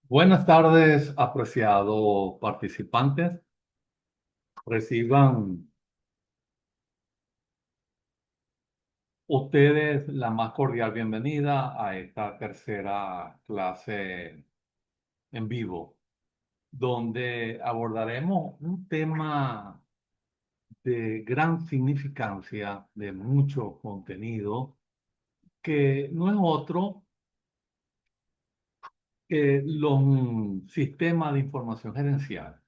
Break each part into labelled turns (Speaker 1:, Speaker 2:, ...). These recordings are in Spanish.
Speaker 1: Buenas tardes, apreciados participantes. Reciban ustedes la más cordial bienvenida a esta tercera clase en vivo, donde abordaremos un tema de gran significancia, de mucho contenido, que no es otro que los sistemas de información gerencial.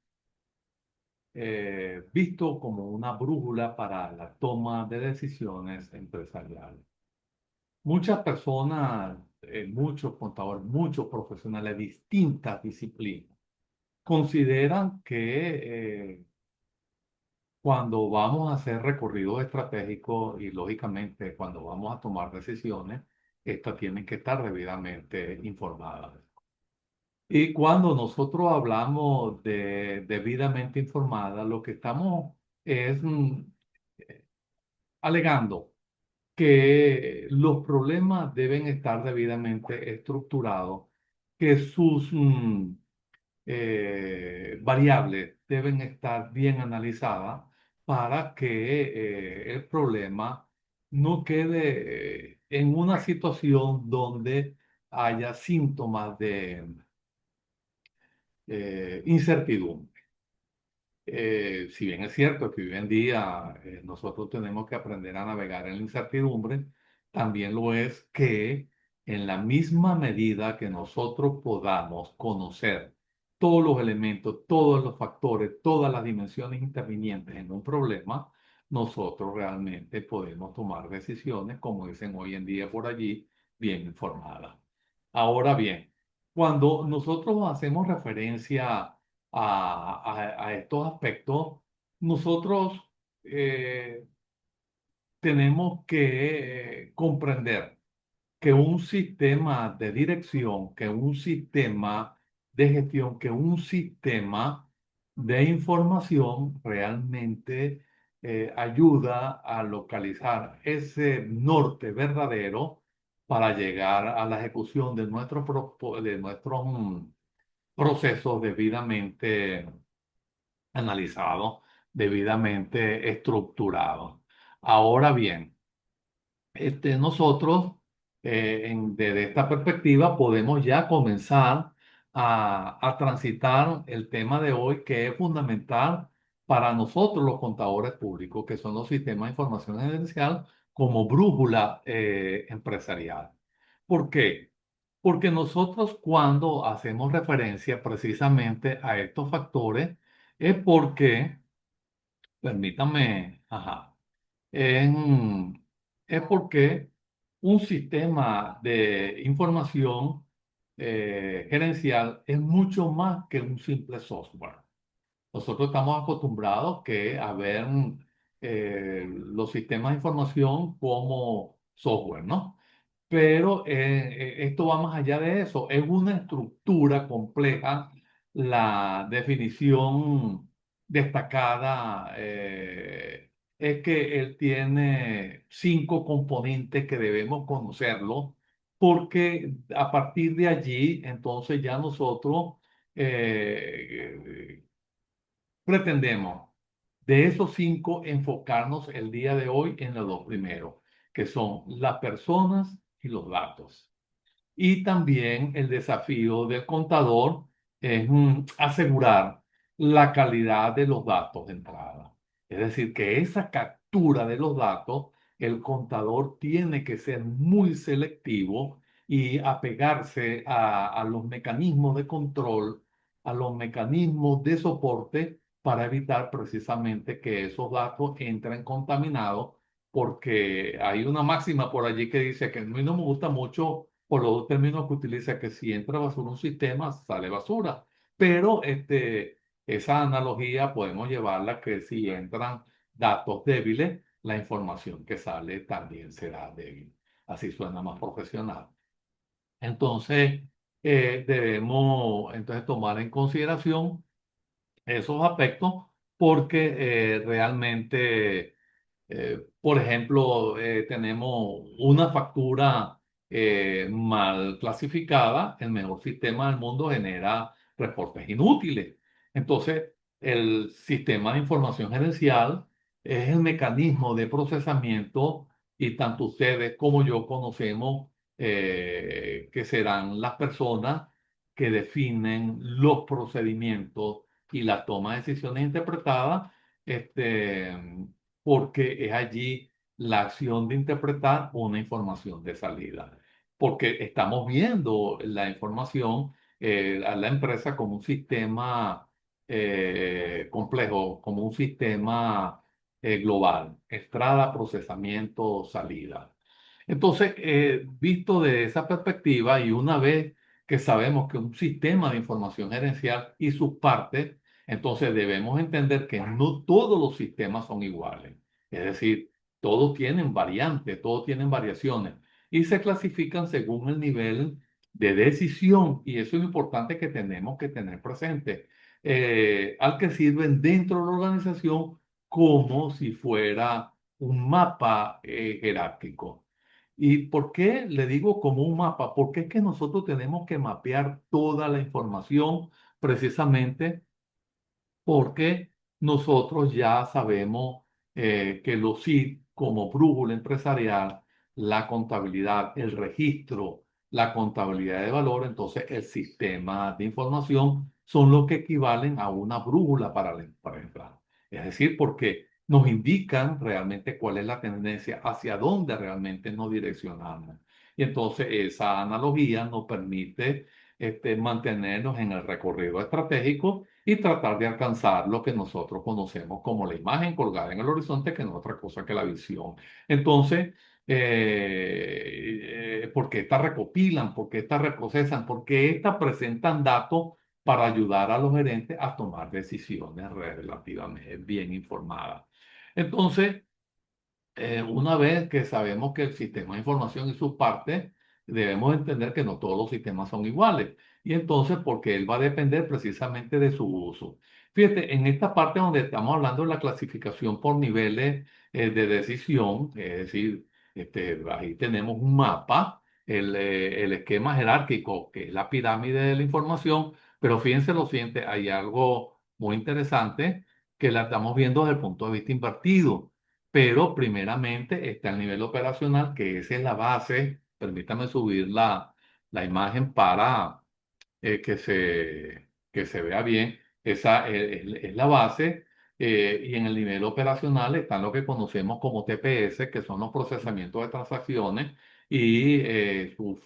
Speaker 1: Visto como una brújula para la toma de decisiones empresariales. Muchas personas, muchos contadores, muchos profesionales de distintas disciplinas consideran que cuando vamos a hacer recorridos estratégicos y lógicamente cuando vamos a tomar decisiones, estas tienen que estar debidamente informadas. Y cuando nosotros hablamos de debidamente informada, lo que estamos es alegando que los problemas deben estar debidamente estructurados, que sus variables deben estar bien analizadas para que el problema no quede en una situación donde haya síntomas de incertidumbre. Si bien es cierto que hoy en día nosotros tenemos que aprender a navegar en la incertidumbre, también lo es que en la misma medida que nosotros podamos conocer todos los elementos, todos los factores, todas las dimensiones intervinientes en un problema, nosotros realmente podemos tomar decisiones, como dicen hoy en día por allí, bien informadas. Ahora bien, cuando nosotros hacemos referencia a estos aspectos, nosotros eh, tenemos que comprender que un sistema de dirección, que un sistema de gestión, que un sistema de información realmente ayuda a localizar ese norte verdadero para llegar a la ejecución de de nuestros procesos debidamente analizado, debidamente estructurado. Ahora bien, nosotros desde esta perspectiva podemos ya comenzar a transitar el tema de hoy que es fundamental para nosotros los contadores públicos, que son los sistemas de información gerencial como brújula empresarial. ¿Por qué? Porque nosotros cuando hacemos referencia precisamente a estos factores es porque, permítame, ajá, en- es porque un sistema de información gerencial es mucho más que un simple software. Nosotros estamos acostumbrados a ver los sistemas de información como software, ¿no? Pero esto va más allá de eso. Es una estructura compleja. La definición destacada es que él tiene cinco componentes que debemos conocerlo, porque a partir de allí, entonces ya nosotros eh, pretendemos de esos cinco enfocarnos el día de hoy en los dos primeros, que son las personas y los datos. Y también el desafío del contador es asegurar la calidad de los datos de entrada. Es decir, que esa captura de los datos, el contador tiene que ser muy selectivo y apegarse a los mecanismos de control, a los mecanismos de soporte para evitar precisamente que esos datos entren contaminados, porque hay una máxima por allí que dice que a mí no me gusta mucho por los dos términos que utiliza, que si entra basura en un sistema, sale basura. Pero esa analogía podemos llevarla que si entran datos débiles, la información que sale también será débil. Así suena más profesional. Entonces, debemos entonces tomar en consideración esos aspectos porque realmente, por ejemplo, tenemos una factura. mal clasificada, el mejor sistema del mundo genera reportes inútiles. Entonces, el sistema de información gerencial es el mecanismo de procesamiento y tanto ustedes como yo conocemos que serán las personas que definen los procedimientos y la toma de decisiones interpretadas, este, porque es allí la acción de interpretar una información de salida. Porque estamos viendo la información a la empresa como un sistema complejo, como un sistema global, entrada, procesamiento, salida. Entonces, visto de esa perspectiva y una vez que sabemos que un sistema de información gerencial y sus partes, entonces debemos entender que no todos los sistemas son iguales. Es decir, todos tienen variantes, todos tienen variaciones y se clasifican según el nivel de decisión y eso es lo importante que tenemos que tener presente, al que sirven dentro de la organización como si fuera un mapa jerárquico. ¿Y por qué le digo como un mapa? Porque es que nosotros tenemos que mapear toda la información precisamente porque nosotros ya sabemos que los SID como brújula empresarial, la contabilidad, el registro, la contabilidad de valor, entonces el sistema de información son los que equivalen a una brújula para la empresa. Es decir, porque nos indican realmente cuál es la tendencia, hacia dónde realmente nos direccionamos. Y entonces esa analogía nos permite mantenernos en el recorrido estratégico y tratar de alcanzar lo que nosotros conocemos como la imagen colgada en el horizonte, que no es otra cosa que la visión. Entonces, ¿por qué estas recopilan? ¿Por qué estas reprocesan? ¿Por qué estas presentan datos para ayudar a los gerentes a tomar decisiones relativamente bien informadas? Entonces, una vez que sabemos que el sistema de información y sus partes, debemos entender que no todos los sistemas son iguales. Y entonces, porque él va a depender precisamente de su uso. Fíjate, en esta parte donde estamos hablando de la clasificación por niveles de decisión, es decir, ahí tenemos un mapa, el esquema jerárquico, que es la pirámide de la información, pero fíjense lo siguiente, hay algo muy interesante que la estamos viendo desde el punto de vista invertido, pero primeramente está el nivel operacional, que esa es la base. Permítame subir la imagen para que se vea bien. Esa es la base. Y en el nivel operacional están lo que conocemos como TPS, que son los procesamientos de transacciones, y su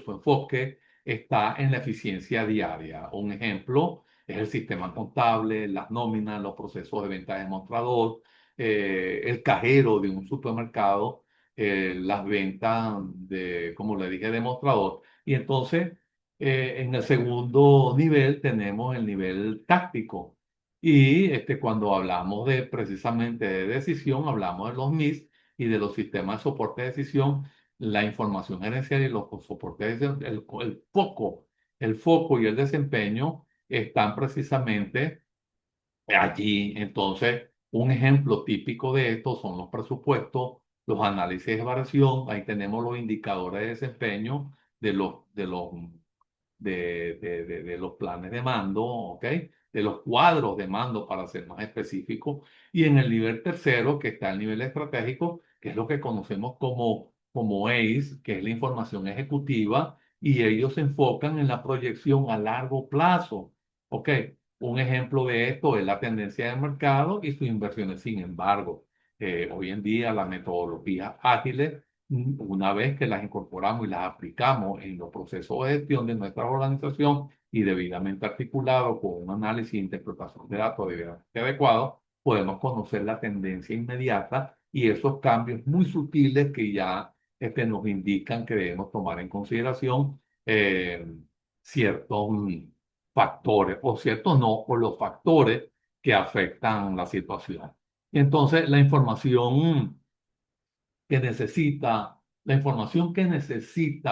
Speaker 1: enfoque está en la eficiencia diaria. Un ejemplo es el sistema contable, las nóminas, los procesos de venta de mostrador, el cajero de un supermercado, las ventas de, como le dije, de mostrador. Y entonces, en el segundo nivel tenemos el nivel táctico. Y cuando hablamos de precisamente de decisión, hablamos de los MIS y de los sistemas de soporte de decisión, la información gerencial y los soportes de decisión, el foco y el desempeño están precisamente allí. Entonces, un ejemplo típico de esto son los presupuestos, los análisis de variación, ahí tenemos los indicadores de desempeño de los planes de mando, ¿ok? De los cuadros de mando, para ser más específico. Y en el nivel tercero, que está el nivel estratégico, que es lo que conocemos como ACE, que es la información ejecutiva, y ellos se enfocan en la proyección a largo plazo, ¿ok? Un ejemplo de esto es la tendencia del mercado y sus inversiones. Sin embargo, hoy en día las metodologías ágiles, una vez que las incorporamos y las aplicamos en los procesos de gestión de nuestra organización y debidamente articulado con un análisis e interpretación de datos debidamente adecuado, podemos conocer la tendencia inmediata y esos cambios muy sutiles que ya nos indican que debemos tomar en consideración ciertos factores, o ciertos no, o los factores que afectan la situación. Y entonces la información que necesita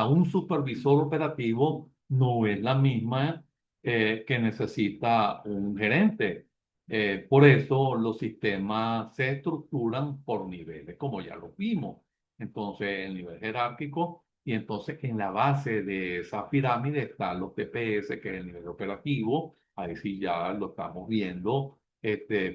Speaker 1: un supervisor operativo no es la misma que necesita un gerente. Por eso los sistemas se estructuran por niveles, como ya lo vimos. Entonces, el nivel jerárquico Y entonces en la base de esa pirámide están los TPS, que es el nivel operativo. Ahí sí ya lo estamos viendo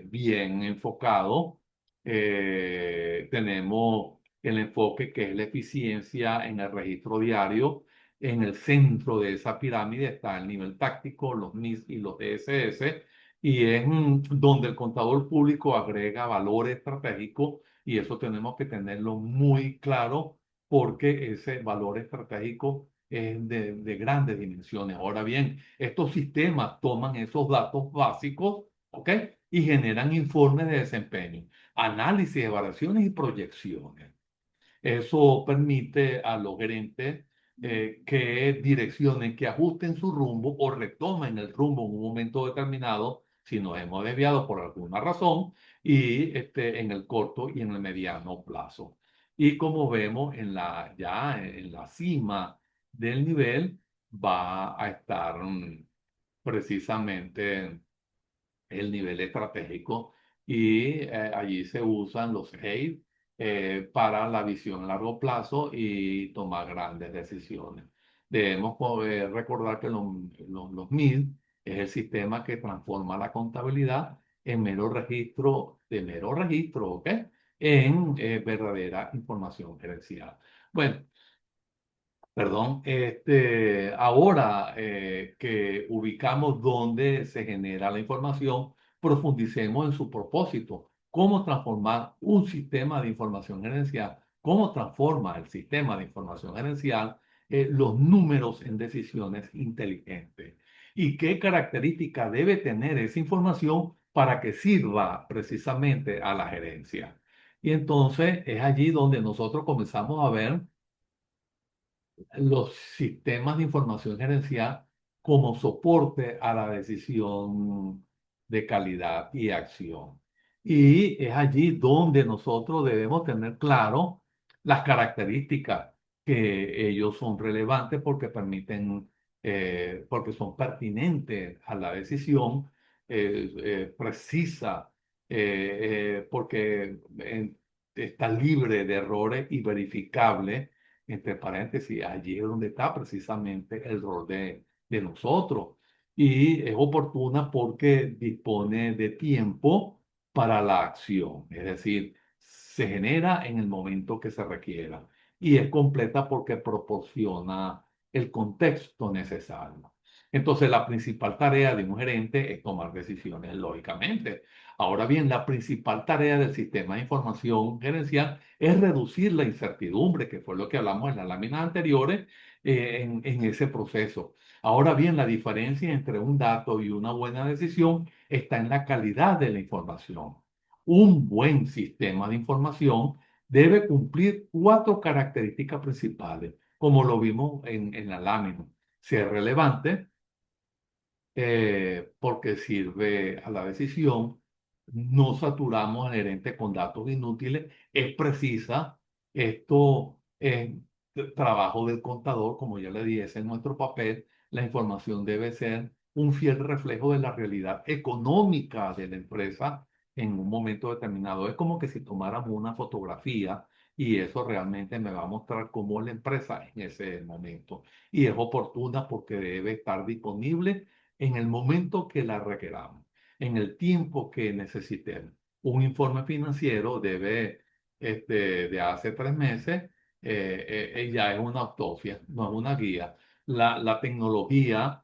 Speaker 1: bien enfocado. Tenemos el enfoque que es la eficiencia en el registro diario. En el centro de esa pirámide está el nivel táctico, los NIS y los DSS, y es donde el contador público agrega valor estratégico, y eso tenemos que tenerlo muy claro porque ese valor estratégico es de grandes dimensiones. Ahora bien, estos sistemas toman esos datos básicos, ¿ok? Y generan informes de desempeño, análisis, evaluaciones y proyecciones. Eso permite a los gerentes que direccionen, que ajusten su rumbo o retomen el rumbo en un momento determinado si nos hemos desviado por alguna razón y en el corto y en el mediano plazo. Y como vemos ya en la cima del nivel va a estar precisamente el nivel estratégico y allí se usan los HADE para la visión a largo plazo y tomar grandes decisiones. Debemos poder recordar que los MID es el sistema que transforma la contabilidad en mero registro, ¿ok? En verdadera información gerencial. Bueno, perdón, ahora que ubicamos dónde se genera la información, profundicemos en su propósito. ¿Cómo transformar un sistema de información gerencial? ¿Cómo transforma el sistema de información gerencial los números en decisiones inteligentes? ¿Y qué características debe tener esa información para que sirva precisamente a la gerencia? Y entonces es allí donde nosotros comenzamos a ver los sistemas de información gerencial como soporte a la decisión de calidad y acción. Y es allí donde nosotros debemos tener claro las características que ellos son relevantes porque permiten, porque son pertinentes a la decisión precisa, porque está libre de errores y verificable, entre paréntesis, allí es donde está precisamente el rol de nosotros. Y es oportuna porque dispone de tiempo para la acción, es decir, se genera en el momento que se requiera. Y es completa porque proporciona el contexto necesario. Entonces, la principal tarea de un gerente es tomar decisiones, lógicamente. Ahora bien, la principal tarea del sistema de información gerencial es reducir la incertidumbre, que fue lo que hablamos en las láminas anteriores, en ese proceso. Ahora bien, la diferencia entre un dato y una buena decisión está en la calidad de la información. Un buen sistema de información debe cumplir cuatro características principales, como lo vimos en la lámina. Ser relevante, porque sirve a la decisión. No saturamos al gerente con datos inútiles. Es precisa. Esto es trabajo del contador, como ya le dije, ese es nuestro papel. La información debe ser un fiel reflejo de la realidad económica de la empresa en un momento determinado. Es como que si tomáramos una fotografía y eso realmente me va a mostrar cómo es la empresa en ese momento. Y es oportuna porque debe estar disponible en el momento que la requeramos, en el tiempo que necesitemos. Un informe financiero debe, de hace 3 meses, ya es una autopsia, no es una guía. La tecnología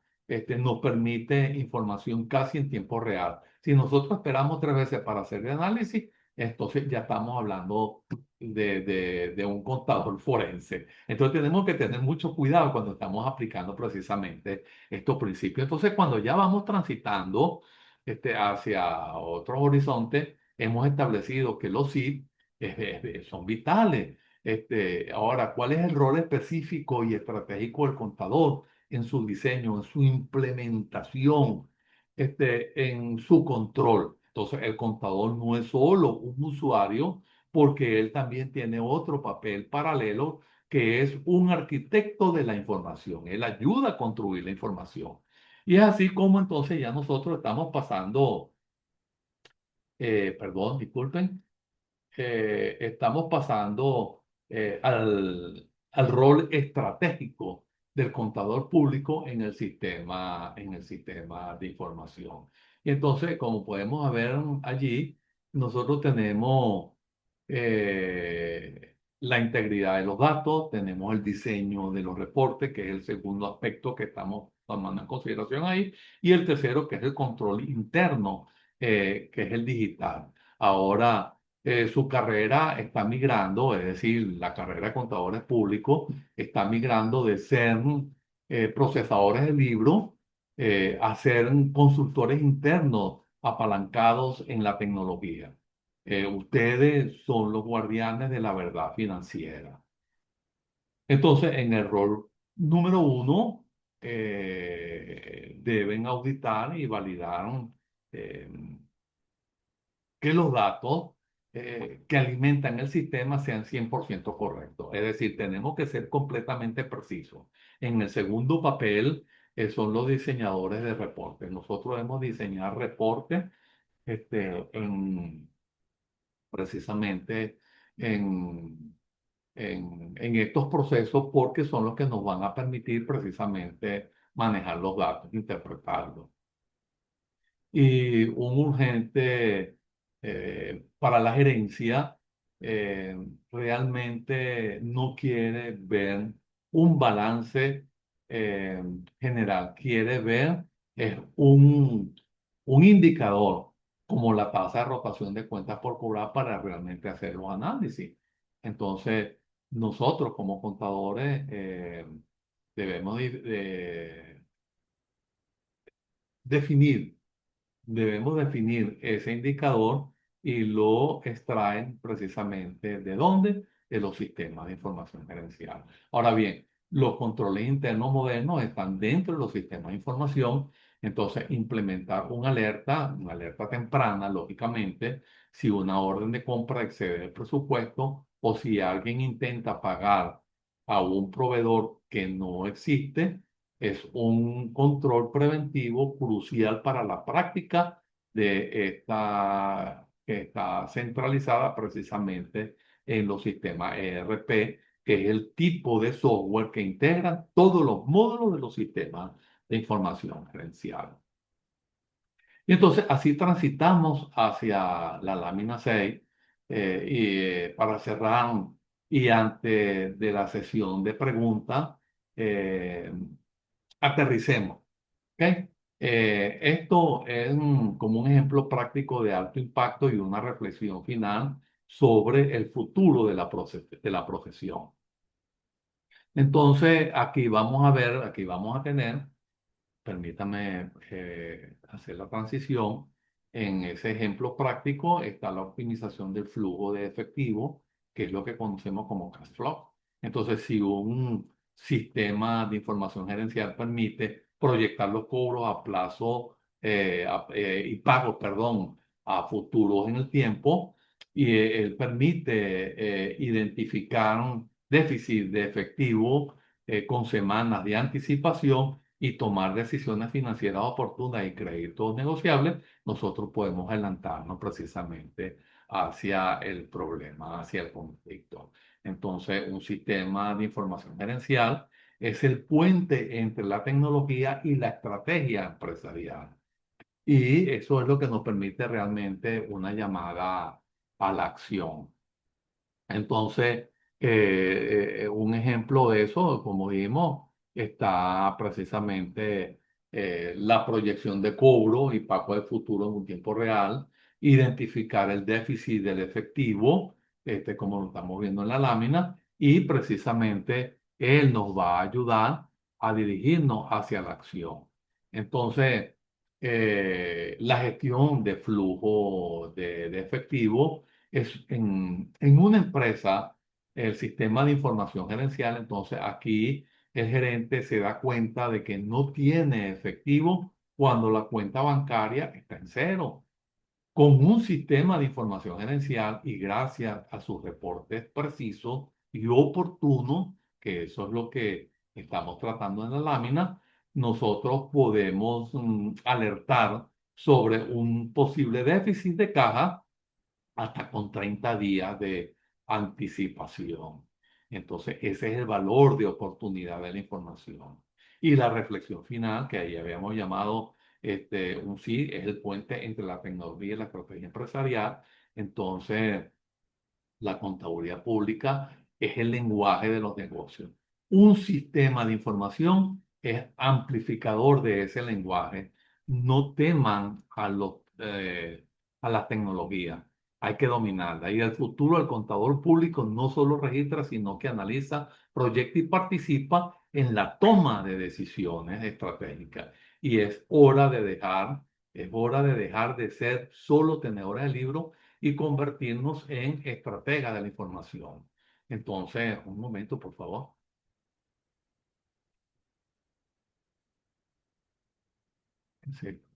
Speaker 1: nos permite información casi en tiempo real. Si nosotros esperamos 3 veces para hacer el análisis, entonces ya estamos hablando de un contador forense. Entonces tenemos que tener mucho cuidado cuando estamos aplicando precisamente estos principios. Entonces, cuando ya vamos transitando hacia otros horizontes, hemos establecido que los SID son vitales. Ahora, ¿cuál es el rol específico y estratégico del contador en su diseño, en su implementación, en su control? Entonces, el contador no es solo un usuario, porque él también tiene otro papel paralelo que es un arquitecto de la información. Él ayuda a construir la información. Y es así como entonces ya nosotros estamos pasando, disculpen, estamos pasando al al rol estratégico del contador público en el sistema de información. Y entonces, como podemos ver allí, nosotros tenemos la integridad de los datos, tenemos el diseño de los reportes, que es el segundo aspecto que estamos tomando en consideración ahí, y el tercero, que es el control interno, que es el digital. Ahora, su carrera está migrando, es decir, la carrera de contadores públicos está migrando de ser procesadores de libros a ser consultores internos apalancados en la tecnología. Ustedes son los guardianes de la verdad financiera. Entonces, en el rol número uno, deben auditar y validar eh, que los datos que alimentan el sistema sean 100% correctos. Es decir, tenemos que ser completamente precisos. En el segundo papel son los diseñadores de reportes. Nosotros debemos diseñar reportes precisamente en, en estos procesos porque son los que nos van a permitir precisamente manejar los datos, interpretarlos. Y un urgente para la gerencia eh, realmente no quiere ver un balance eh, general, quiere ver un indicador como la tasa de rotación de cuentas por cobrar para realmente hacer los análisis. Entonces, nosotros como contadores debemos definir debemos definir ese indicador y lo extraen precisamente ¿de dónde? De los sistemas de información gerencial. Ahora bien, los controles internos modernos están dentro de los sistemas de información, entonces implementar una alerta temprana, lógicamente, si una orden de compra excede el presupuesto o si alguien intenta pagar a un proveedor que no existe, es un control preventivo crucial para la práctica de esta que está centralizada precisamente en los sistemas ERP, que es el tipo de software que integra todos los módulos de los sistemas de información gerencial. Y entonces así transitamos hacia la lámina 6 para cerrar y antes de la sesión de preguntas, eh, aterricemos. ¿Ok? Esto es como un ejemplo práctico de alto impacto y una reflexión final sobre el futuro de de la profesión. Entonces, aquí vamos a ver, aquí vamos a tener, permítame hacer la transición. En ese ejemplo práctico está la optimización del flujo de efectivo, que es lo que conocemos como cash flow. Entonces, si un sistema de información gerencial permite proyectar los cobros a plazo y pagos, perdón, a futuros en el tiempo, y él permite identificar un déficit de efectivo con semanas de anticipación y tomar decisiones financieras oportunas y créditos negociables, nosotros podemos adelantarnos precisamente hacia el problema, hacia el conflicto. Entonces, un sistema de información gerencial es el puente entre la tecnología y la estrategia empresarial. Y eso es lo que nos permite realmente una llamada a la acción. Entonces, un ejemplo de eso, como vimos, está precisamente la proyección de cobro y pago de futuro en un tiempo real, identificar el déficit del efectivo, como lo estamos viendo en la lámina, y precisamente él nos va a ayudar a dirigirnos hacia la acción. Entonces, la gestión de flujo de efectivo es en una empresa, el sistema de información gerencial, entonces aquí el gerente se da cuenta de que no tiene efectivo cuando la cuenta bancaria está en cero. Con un sistema de información gerencial y gracias a sus reportes precisos y oportunos, que eso es lo que estamos tratando en la lámina, nosotros podemos alertar sobre un posible déficit de caja hasta con 30 días de anticipación. Entonces, ese es el valor de oportunidad de la información. Y la reflexión final, que ahí habíamos llamado un sí, es el puente entre la tecnología y la estrategia empresarial. Entonces, la contaduría pública es el lenguaje de los negocios. Un sistema de información es amplificador de ese lenguaje. No teman a la tecnología. Hay que dominarla. Y el futuro del contador público no solo registra, sino que analiza, proyecta y participa en la toma de decisiones estratégicas. Y es hora de dejar de ser solo tenedores de libros y convertirnos en estrategas de la información. Entonces, un momento, por favor. Sí.